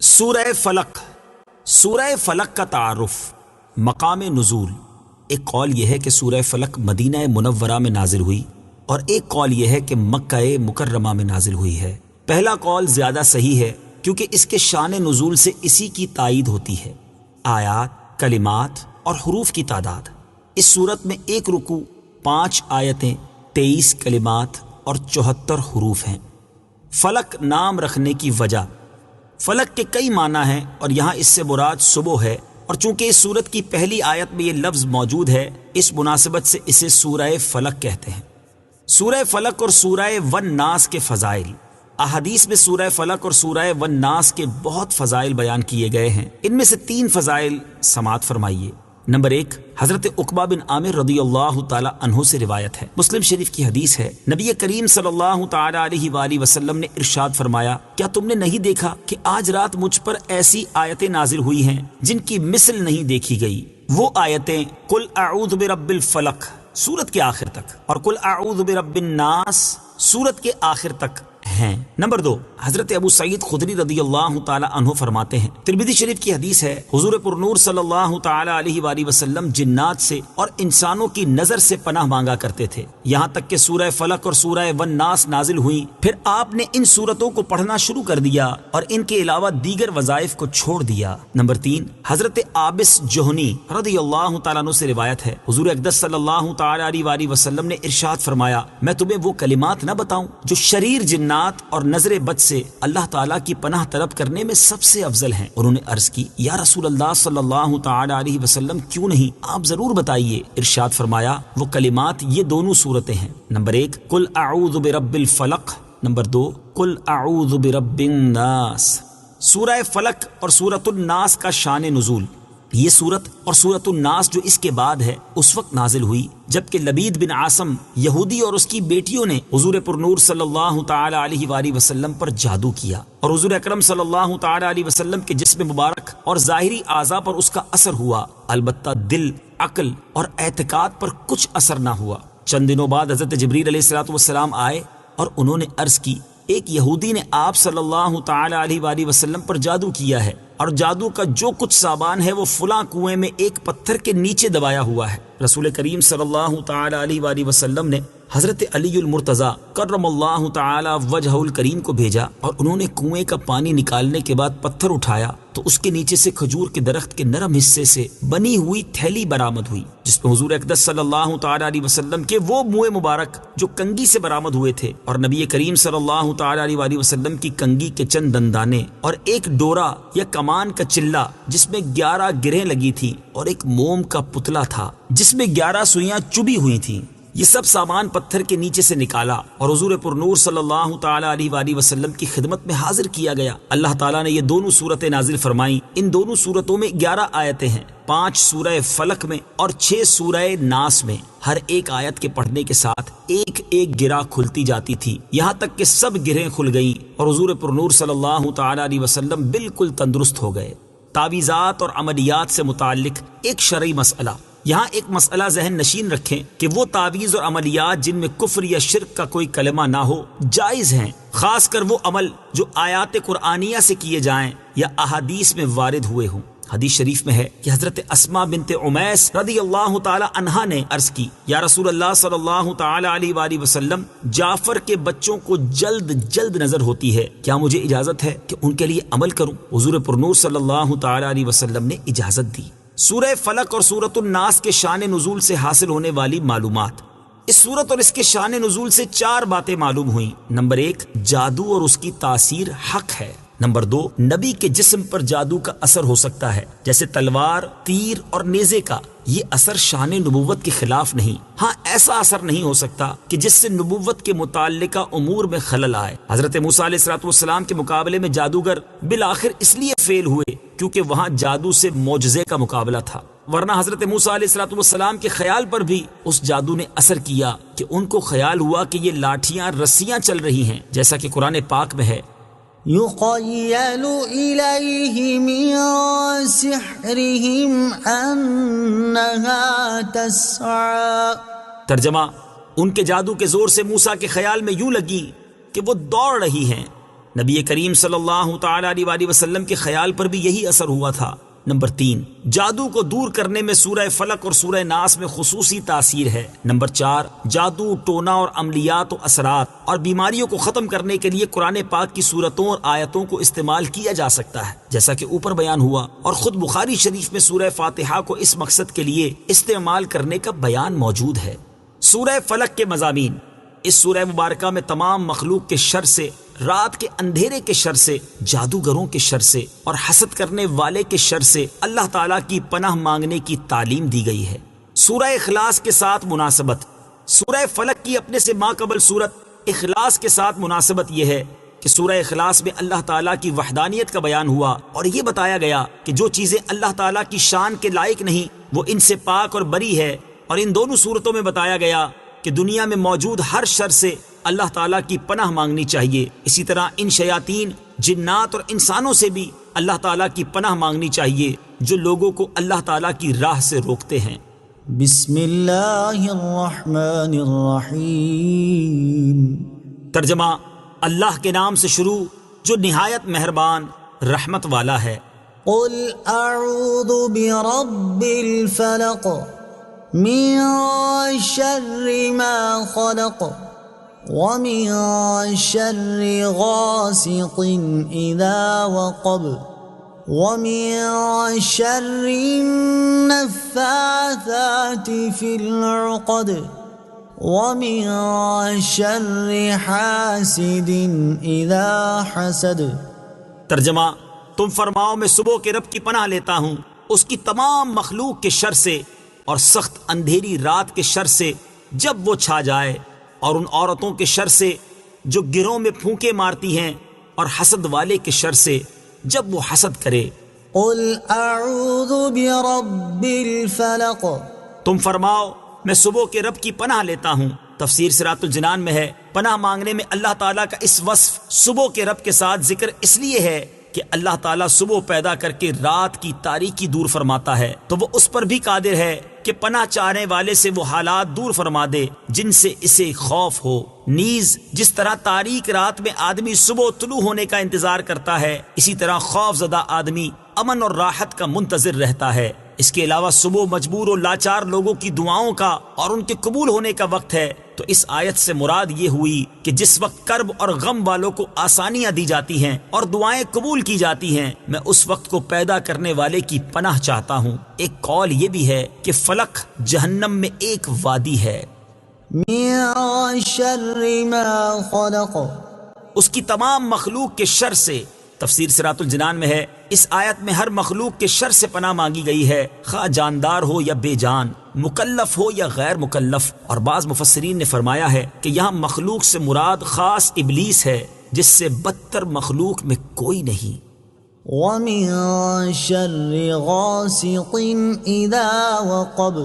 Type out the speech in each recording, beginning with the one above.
سورہ فلق۔ سورہ فلق کا تعارف، مقام نزول۔ ایک قول یہ ہے کہ سورہ فلق مدینہ منورہ میں نازل ہوئی اور ایک قول یہ ہے کہ مکہ مکرمہ میں نازل ہوئی ہے۔ پہلا قول زیادہ صحیح ہے کیونکہ اس کے شان نزول سے اسی کی تائید ہوتی ہے۔ آیات، کلمات اور حروف کی تعداد، اس صورت میں ایک رکوع، 5 آیتیں، 23 کلمات اور 74 حروف ہیں۔ فلق نام رکھنے کی وجہ، فلق کے کئی معنی ہیں اور یہاں اس سے مراد صبح ہے، اور چونکہ اس سورت کی پہلی آیت میں یہ لفظ موجود ہے، اس مناسبت سے اسے سورہ فلق کہتے ہیں۔ سورہ فلق اور سورہ والناس کے فضائل۔ احادیث میں سورہ فلق اور سورہ والناس کے بہت فضائل بیان کیے گئے ہیں۔ ان میں سے 3 فضائل سماعت فرمائیے۔ نمبر 1، حضرت عقبہ بن عامر رضی اللہ تعالی عنہ سے روایت ہے، مسلم شریف کی حدیث ہے، نبی کریم صلی اللہ تعالی علیہ وآلہ وسلم نے ارشاد فرمایا، کیا تم نے نہیں دیکھا کہ آج رات مجھ پر ایسی آیتیں نازل ہوئی ہیں جن کی مثل نہیں دیکھی گئی؟ وہ آیتیں قل اعوذ برب الفلق سورت کے آخر تک اور قل اعوذ برب الناس سورت کے آخر تک ہیں۔ نمبر 2، حضرت ابو سعید خدری رضی اللہ تعالی عنہ فرماتے ہیں، ترمذی شریف کی حدیث ہے، حضور پرنور صلی اللہ تعالی علیہ وآلہ وسلم جنات سے اور انسانوں کی نظر سے پناہ مانگا کرتے تھے، یہاں تک کہ سورہ فلق اور سورہ والناس نازل ہوئی، پھر آپ نے ان سورتوں کو پڑھنا شروع کر دیا اور ان کے علاوہ دیگر وظائف کو چھوڑ دیا۔ نمبر 3، حضرت عابس جوہنی رضی اللہ تعالیٰ عنہ سے روایت ہے، حضور اقدس صلی اللہ تعالی علیہ وآلہ وسلم نے ارشاد فرمایا، میں تمہیں وہ کلمات نہ بتاؤں جو شریر جنات اور نظر بد سے اللہ تعالیٰ کی پناہ طلب کرنے میں سب سے افضل ہیں؟ انہوں نے عرض کی، یا رسول اللہ صلی اللہ تعالی علیہ وسلم کیوں نہیں، آپ ضرور بتائیے۔ ارشاد فرمایا، وہ کلمات یہ دونوں صورتیں ہیں، نمبر 1 قل اعوذ برب الفلق، نمبر 2 قل اعوذ برب الناس۔ سورہ فلق اور سورۃ الناس کا شان نزول، یہ سورت اور سورۃ الناس جو اس کے بعد ہے اس وقت نازل ہوئی جبکہ لبید بن عاصم یہودی اور اس کی بیٹیوں نے حضور پرنور صلی اللہ تعالی علیہ وآلہ وسلم پر جادو کیا اور حضور اکرم صلی اللہ تعالی علیہ وسلم کے جسم مبارک اور ظاہری اعضاء پر اس کا اثر ہوا، البتہ دل، عقل اور اعتقاد پر کچھ اثر نہ ہوا۔ چند دنوں بعد حضرت جبریل علیہ السلام آئے اور انہوں نے عرض کی، ایک یہودی نے آپ صلی اللہ تعالی علیہ وآلہ وسلم پر جادو کیا ہے اور جادو کا جو کچھ سامان ہے وہ فلاں کنویں میں ایک پتھر کے نیچے دبایا ہوا ہے۔ رسول کریم صلی اللہ تعالی علیہ وآلہ وسلم نے حضرت علی المرتضیٰ کرم اللہ تعالی وجہہ الکریم کو بھیجا اور انہوں نے کنویں کا پانی نکالنے کے بعد پتھر اٹھایا تو اس کے نیچے سے کھجور کے درخت کے نرم حصے سے بنی ہوئی تھیلی برآمد ہوئی جس میں حضور اقدس صلی اللہ تعالی علیہ وسلم کے وہ منہ مبارک جو کنگھی سے برآمد ہوئے تھے اور نبی کریم صلی اللہ تعالی علیہ وآلہ وسلم کی کنگھی کے چند دندانے اور ایک ڈورا یا کمان کا چلہ جس میں 11 گرہیں لگی تھی اور ایک موم کا پتلا تھا جس میں 11 سوئیاں چبھی ہوئی تھیں، یہ سب سامان پتھر کے نیچے سے نکالا اور حضور پرنور صلی اللہ تعالی علیہ وآلہ وسلم کی خدمت میں حاضر کیا گیا۔ اللہ تعالیٰ نے یہ دونوں صورتیں نازل فرمائیں۔ ان دونوں صورتوں میں 11 آیتیں ہیں، 5 سورہ فلق میں اور 6 سورہ ناس میں۔ ہر ایک آیت کے پڑھنے کے ساتھ ایک ایک گرہ کھلتی جاتی تھی، یہاں تک کہ سب گرہیں کھل گئیں اور حضور پرنور صلی اللہ تعالی علیہ وسلم بالکل تندرست ہو گئے۔ تعویذات اور عملیات سے متعلق ایک شرعی مسئلہ، یہاں ایک مسئلہ ذہن نشین رکھیں کہ وہ تعویذ اور عملیات جن میں کفر یا شرک کا کوئی کلمہ نہ ہو جائز ہیں، خاص کر وہ عمل جو آیات قرآنیہ سے کیے جائیں یا احادیث میں وارد ہوئے ہوں۔ حدیث شریف میں ہے کہ حضرت اسماء بنت عمیس رضی اللہ تعالی عنہا نے عرض کی، یا رسول اللہ صلی اللہ تعالی علیہ وآلہ وسلم، جعفر کے بچوں کو جلد جلد نظر ہوتی ہے، کیا مجھے اجازت ہے کہ ان کے لیے عمل کروں؟ حضور پرنور صلی اللہ تعالی علیہ وسلم نے اجازت دی۔ سورہ فلق اور سورۃ الناس کے شان نزول سے حاصل ہونے والی معلومات، اس سورت اور اس کے شان نزول سے 4 باتیں معلوم ہوئیں۔ نمبر 1، جادو اور اس کی تاثیر حق ہے۔ نمبر 2، نبی کے جسم پر جادو کا اثر ہو سکتا ہے جیسے تلوار، تیر اور نیزے کا، یہ اثر شان نبوت کے خلاف نہیں، ہاں ایسا اثر نہیں ہو سکتا کہ جس سے نبوت کے متعلقہ امور میں خلل آئے۔ حضرت موسیٰ علیہ السلام کے مقابلے میں جادوگر بالآخر اس لیے فیل ہوئے کیونکہ وہاں جادو سے معجزے کا مقابلہ تھا، ورنہ حضرت موسیٰ علیہ السلام کے خیال پر بھی اس جادو نے اثر کیا کہ ان کو خیال ہوا کہ یہ لاٹھیاں رسیاں چل رہی ہیں، جیسا کہ قرآن پاک میں ہے، يُخَيَّلُ إِلَيْهِ مِن سِحْرِهِمْ أَنَّهَا تَسْعَىٰ۔ ترجمہ، ان کے جادو کے زور سے موسیٰ کے خیال میں یوں لگی کہ وہ دوڑ رہی ہیں، نبی کریم صلی اللہ تعالی علیہ وآلہ وسلم کے خیال پر بھی یہی اثر ہوا تھا۔ نمبر 3، جادو کو دور کرنے میں سورہ فلق اور سورہ ناس میں خصوصی تاثیر ہے۔ نمبر 4، جادو، ٹونا اور عملیات و اثرات اور بیماریوں کو ختم کرنے کے لیے قرآن پاک کی سورتوں اور آیتوں کو استعمال کیا جا سکتا ہے، جیسا کہ اوپر بیان ہوا، اور خود بخاری شریف میں سورہ فاتحہ کو اس مقصد کے لیے استعمال کرنے کا بیان موجود ہے۔ سورہ فلق کے مضامین۔ اس سورہ مبارکہ میں تمام مخلوق کے شر سے، رات کے اندھیرے کے شر سے، جادوگروں کے شر سے اور حسد کرنے والے کے شر سے اللہ تعالیٰ کی پناہ مانگنے کی تعلیم دی گئی ہے۔ سورہ اخلاص کے ساتھ مناسبت۔ سورہ فلق کی اپنے سے ماقبل سورت اخلاص کے ساتھ مناسبت یہ ہے کہ سورہ اخلاص میں اللہ تعالیٰ کی وحدانیت کا بیان ہوا اور یہ بتایا گیا کہ جو چیزیں اللہ تعالیٰ کی شان کے لائق نہیں وہ ان سے پاک اور بری ہے، اور ان دونوں صورتوں میں بتایا گیا کہ دنیا میں موجود ہر شر سے اللہ تعالیٰ کی پناہ مانگنی چاہیے۔ اسی طرح ان شیاطین، جنات اور انسانوں سے بھی اللہ تعالیٰ کی پناہ مانگنی چاہیے جو لوگوں کو اللہ تعالیٰ کی راہ سے روکتے ہیں۔ بسم اللہ الرحمن الرحیم۔ ترجمہ، اللہ کے نام سے شروع جو نہایت مہربان رحمت والا ہے۔ قل اعوذ برب الفلق من شر ما خلق ومن شر غاسق اذا وقب ومن شر النفاثات في العقد ومن شر حاسد اذا حسد۔ ترجمہ، تم فرماؤ میں صبح کے رب کی پناہ لیتا ہوں اس کی تمام مخلوق کے شر سے اور سخت اندھیری رات کے شر سے جب وہ چھا جائے، اور ان عورتوں کے شر سے جو گروں میں پھونکے مارتی ہیں، اور حسد والے کے شر سے جب وہ حسد کرے۔ قل اعوذ برب الفلق۔ تم فرماؤ میں صبح کے رب کی پناہ لیتا ہوں۔ تفسیر صراط الجنان میں ہے، پناہ مانگنے میں اللہ تعالیٰ کا اس وصف صبح کے رب کے ساتھ ذکر اس لیے ہے کہ اللہ تعالیٰ صبح پیدا کر کے رات کی تاریکی دور فرماتا ہے، تو وہ اس پر بھی قادر ہے کہ پناہ چاہنے والے سے وہ حالات دور فرما دے جن سے اسے خوف ہو۔ نیز جس طرح تاریک رات میں آدمی صبح طلوع ہونے کا انتظار کرتا ہے، اسی طرح خوف زدہ آدمی امن اور راحت کا منتظر رہتا ہے۔ اس کے علاوہ صبح مجبور و لاچار لوگوں کی دعاؤں کا اور ان کے قبول ہونے کا وقت ہے، تو اس آیت سے مراد یہ ہوئی کہ جس وقت کرب اور غم والوں کو آسانیاں دی جاتی ہیں اور دعائیں قبول کی جاتی ہیں، میں اس وقت کو پیدا کرنے والے کی پناہ چاہتا ہوں۔ ایک قول یہ بھی ہے کہ فلق جہنم میں ایک وادی ہے۔ من شر ما خلق۔ اس کی تمام مخلوق کے شر سے۔ تفسیر صراط الجنان میں ہے، اس آیت میں ہر مخلوق کے شر سے پناہ مانگی گئی ہے، خواہ جاندار ہو یا بے جان، مکلف ہو یا غیر مکلف، اور بعض مفسرین نے فرمایا ہے کہ یہاں مخلوق سے مراد خاص ابلیس ہے جس سے بدتر مخلوق میں کوئی نہیں۔ ومن شر غاسق اذا وقب۔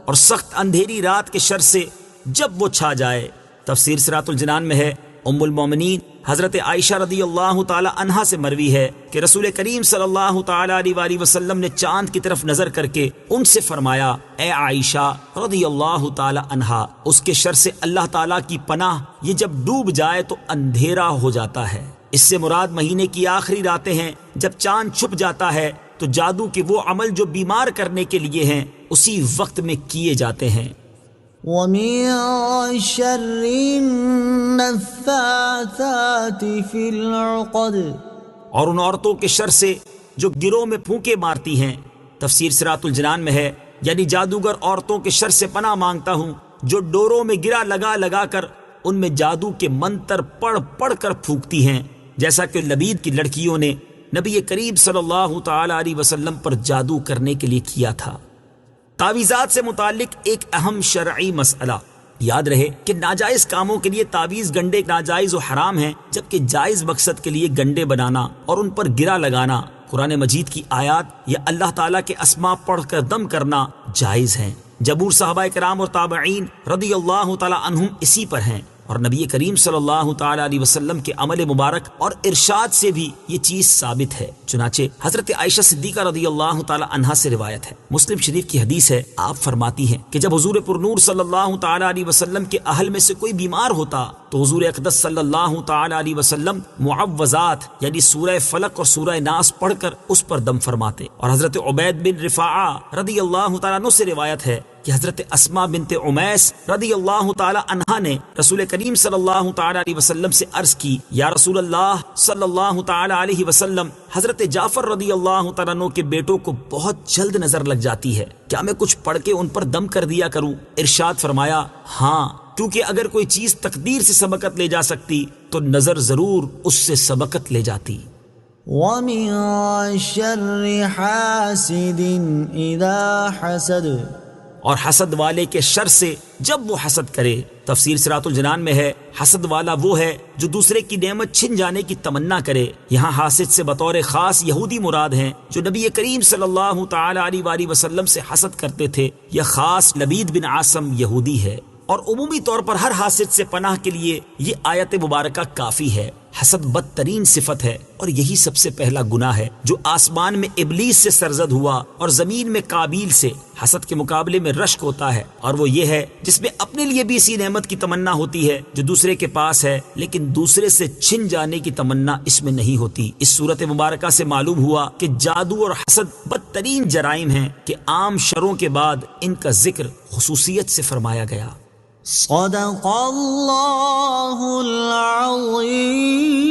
اور سخت اندھیری رات کے شر سے جب وہ چھا جائے۔ تفسیر صراط الجنان میں ہے، ام المومنین حضرت عائشہ رضی اللہ تعالی عنہا سے مروی ہے کہ رسول کریم صلی اللہ تعالی علیہ وآلہ وسلم نے چاند کی طرف نظر کر کے ان سے فرمایا، اے عائشہ رضی اللہ تعالی عنہا، اس کے شر سے اللہ تعالیٰ کی پناہ، یہ جب ڈوب جائے تو اندھیرا ہو جاتا ہے۔ اس سے مراد مہینے کی آخری راتیں ہیں جب چاند چھپ جاتا ہے، تو جادو کے وہ عمل جو بیمار کرنے کے لیے ہیں اسی وقت میں کیے جاتے ہیں۔ ومن شر النفاثات في العقد۔ اور ان عورتوں کے شر سے جو گروہ میں پھونکے مارتی ہیں۔ تفسیر صراط الجنان میں ہے، یعنی جادوگر عورتوں کے شر سے پناہ مانگتا ہوں جو ڈوروں میں گرا لگا لگا کر ان میں جادو کے منتر پڑھ پڑھ کر پھونکتی ہیں، جیسا کہ لبید کی لڑکیوں نے نبی کریم صلی اللہ تعالی علیہ وسلم پر جادو کرنے کے لیے کیا تھا۔ تعویذات سے متعلق ایک اہم شرعی مسئلہ۔ یاد رہے کہ ناجائز کاموں کے لیے تعویذ گنڈے ناجائز و حرام ہیں، جبکہ جائز مقصد کے لیے گنڈے بنانا اور ان پر گرا لگانا، قرآن مجید کی آیات یا اللہ تعالیٰ کے اسماء پڑھ کر دم کرنا جائز ہیں۔ جمہور صحابہ کرام اور تابعین رضی اللہ تعالی عنہم اسی پر ہیں، اور نبی کریم صلی اللہ تعالی علیہ وسلم کے عمل مبارک اور ارشاد سے بھی یہ چیز ثابت ہے۔ چنانچہ حضرت عائشہ صدیقہ رضی اللہ تعالی عنہا سے روایت ہے، مسلم شریف کی حدیث ہے، آپ فرماتی ہیں کہ جب حضور پر نور صلی اللہ تعالی علیہ وسلم کے اہل میں سے کوئی بیمار ہوتا تو حضور اقدس صلی اللہ تعالی علیہ وسلم معوذات یعنی سورہ فلق اور سورہ ناس پڑھ کر اس پر دم فرماتے. اور حضرت عبید بن رفاعہ رضی اللہ تعالیٰ عنہ سے روایت ہے کہ حضرت اسماء بنت عمیس رضی اللہ تعالی عنہا نے رسول کریم صلی اللہ تعالی علیہ وسلم سے عرض کی، یا رسول اللہ صلی اللہ تعالی علیہ وسلم، حضرت جعفر رضی اللہ تعالیٰ عنہ کے بیٹوں کو بہت جلد نظر لگ جاتی ہے، کیا میں کچھ پڑھ کے ان پر دم کر دیا کروں؟ ارشاد فرمایا، ہاں، کیونکہ اگر کوئی چیز تقدیر سے سبقت لے جا سکتی تو نظر ضرور اس سے سبقت لے جاتی. وَمِن شَرِّ حَاسِدٍ إِذَا حَسَدَ، اور حسد والے کے شر سے جب وہ حسد کرے. تفسیر صراط الجنان میں ہے، حسد والا وہ ہے جو دوسرے کی نعمت چھن جانے کی تمنا کرے. یہاں حاسد سے بطور خاص یہودی مراد ہیں جو نبی کریم صلی اللہ تعالی علیہ وآلہ وسلم سے حسد کرتے تھے. یہ خاص لبید بن عاصم یہودی ہے، اور عمومی طور پر ہر حاسد سے پناہ کے لیے یہ آیت مبارکہ کافی ہے. حسد بدترین صفت ہے اور یہی سب سے پہلا گناہ ہے جو آسمان میں ابلیس سے سرزد ہوا اور زمین میں قابیل سے. حسد کے مقابلے میں رشک ہوتا ہے، اور وہ یہ ہے جس میں اپنے لیے بھی اسی نعمت کی تمنا ہوتی ہے جو دوسرے کے پاس ہے، لیکن دوسرے سے چھن جانے کی تمنا اس میں نہیں ہوتی. اس صورت مبارکہ سے معلوم ہوا کہ جادو اور حسد بدترین جرائم ہیں کہ عام شروں کے بعد ان کا ذکر خصوصیت سے فرمایا گیا. صدق اللہ العظیم.